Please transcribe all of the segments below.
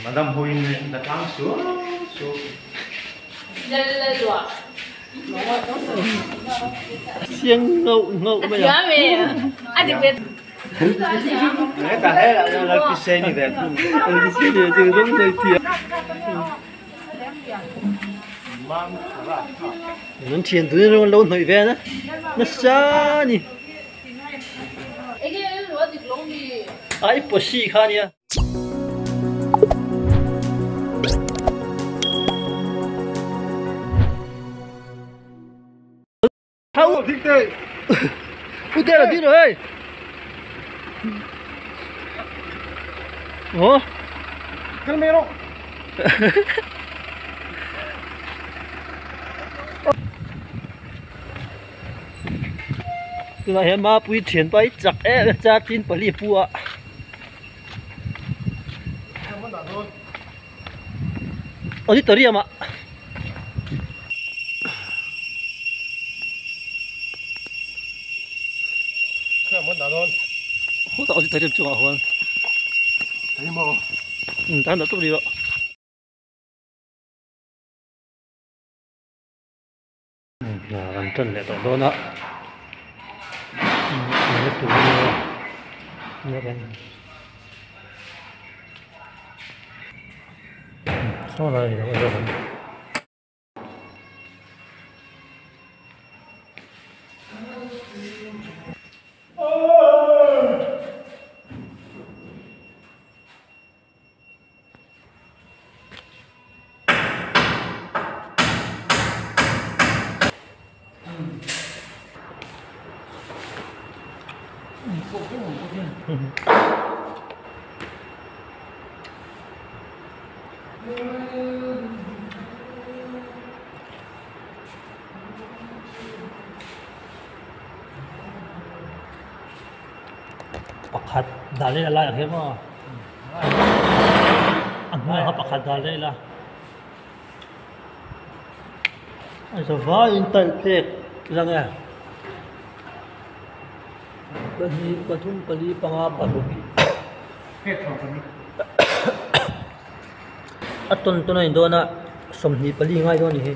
Madam Huin đặt lăng xuống. Siêng ngậu ngậu bây giờ. Người ta hết là cái xe như thế. Cái xe này thì giống người thiệt. Nó tiền túi nó lâu hồi về đó. Nó xa nhỉ. Ai bỏ xì khá nhỉ. Thawh thích thế. Ui tê là đi rồi. Ủa? Cái mê đâu? Cái này mà bùi tiền bay chặt cha tin bali bùa. Ở đi tới đi mà. Cái món nào thôi? Hú tao đi tới điểm chung à huân. Thấy mò. Tao đã tốt đi rồi. Làm chân lại tao đó nữa. Nó tụi nó bên. Sao lại nó ở đâu? Pakat dali la ya hemo. Anh ha pakat dali la. Ai sa vai intel plek lang ya. Bathum pali panga paruki. Atun tunai dona somni pali ngai do ni he.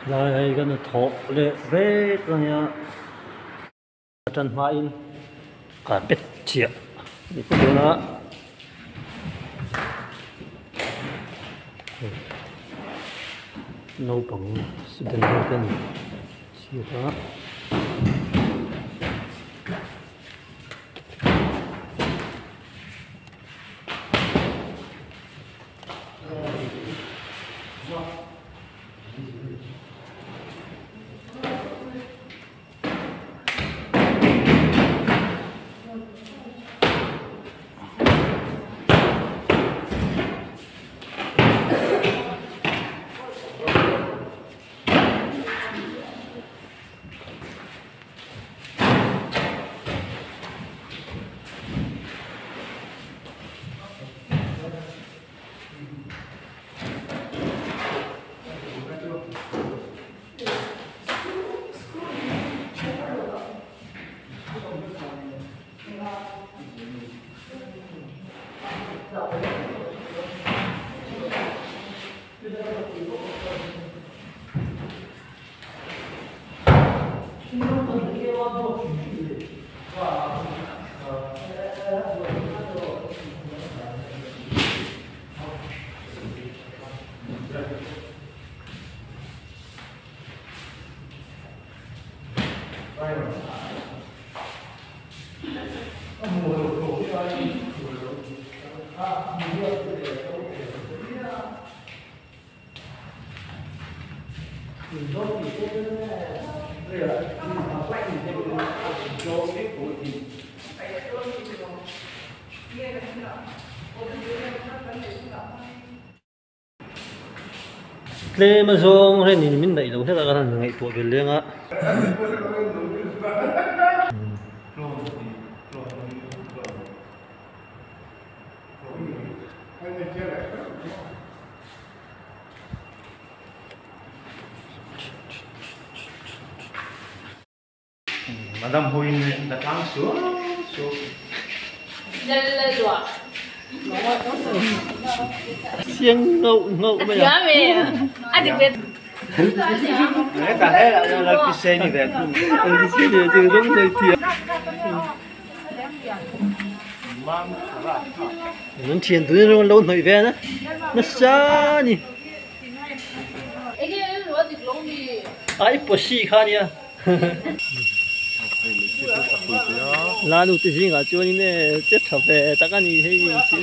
Đây cái nó thọ lệ vết rồi nha, chân hoa in cả bết chĩa đi có điều nữa nấu bằng sudan cái chĩa đó. Lê mà zong hay nhìn mình đẩy lâu hết là thằng ngày tuổi về liền á. Madam Huin đặt lăng xuống. Siêng ngậu ngậu bây giờ. Người ta thấy là cái xe như thế. Cái xe này thì giống như thiệt. Nó tiền túi nó lâu hồi về nữa. Nó xa nhỉ. ai posi khania la nu ti singa chuan ne che thape takani hei chi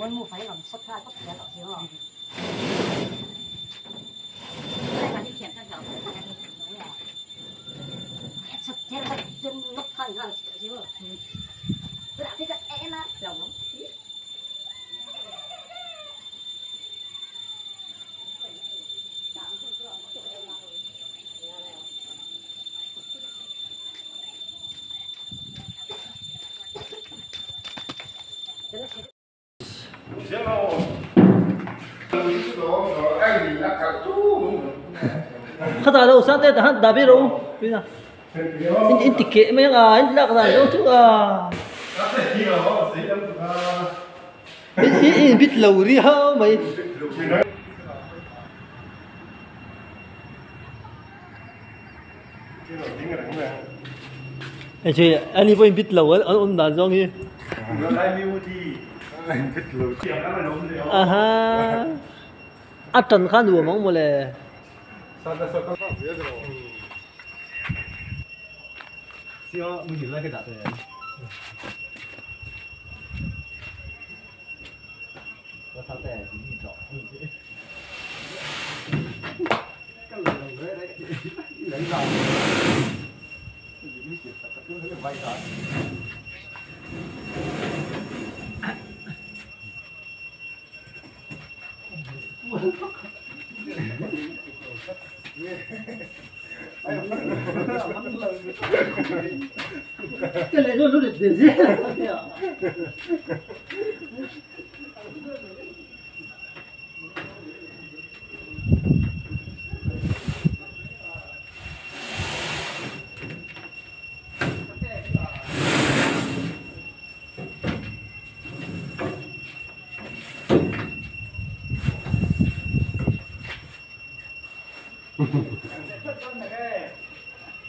muốn mua phải làm xuất ra tất cả các thứ không? Đây là đi kiểm tra đầu. Sắp thêm một chân nóc thân ra xíu. Tôi đã thấy các em á, lòng lắm. khata đâu sáng tết hắn đã biết đâu bây giờ in tịch kệ mấy anh đặt ra đâu chứ in biết lâu đi hả mày anh chơi anh đi với biết lâu ở ôn đàn giống như à ha à trần khăn đùa mong một lệ Siam mình nhìn lại cái đặt này nó tháo tè thì nhìn rõ cái lần đấy lấy lòng những cái tất cả thứ nó bay rồi cái này nó được tiền gì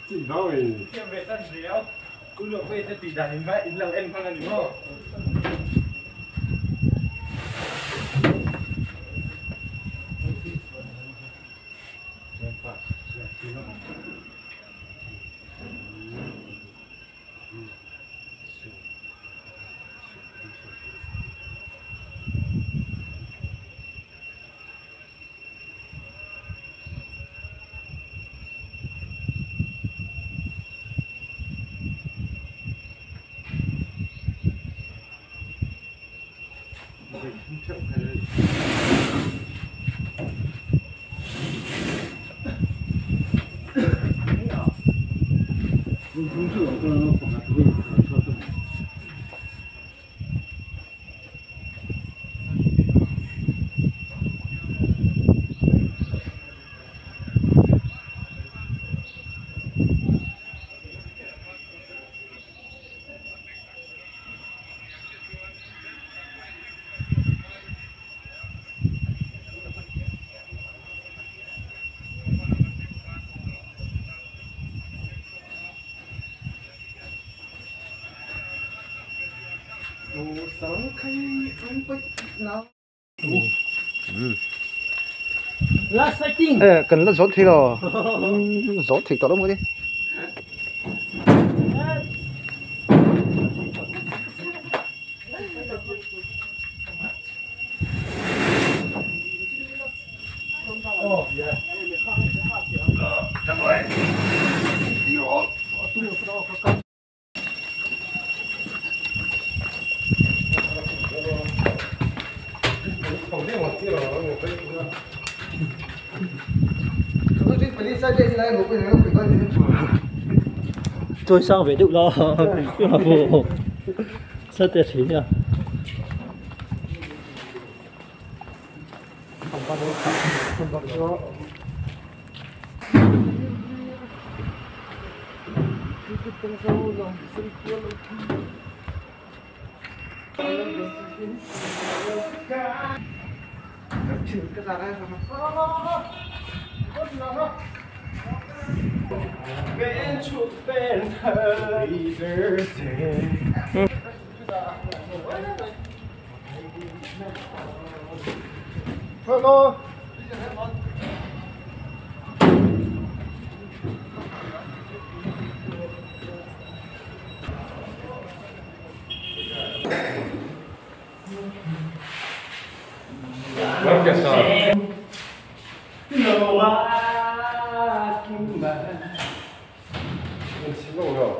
chị nói xem về tân réo cứ lượng về cho tỷ đàn đến vậy lần em không là đúng không Last fighting. Cần là rốt thì rồi. Rốt thì tao đâu mới đi. Oh, yeah. Come on. Không biết một tiêu rồi, một cái Tôi sang về được lo. Cái mà vụ. Sao tiệt thế nhỉ? bên chụp bên Happy birthday. Hello. Vâng, kìa sao? Mình xin lỗi rồi.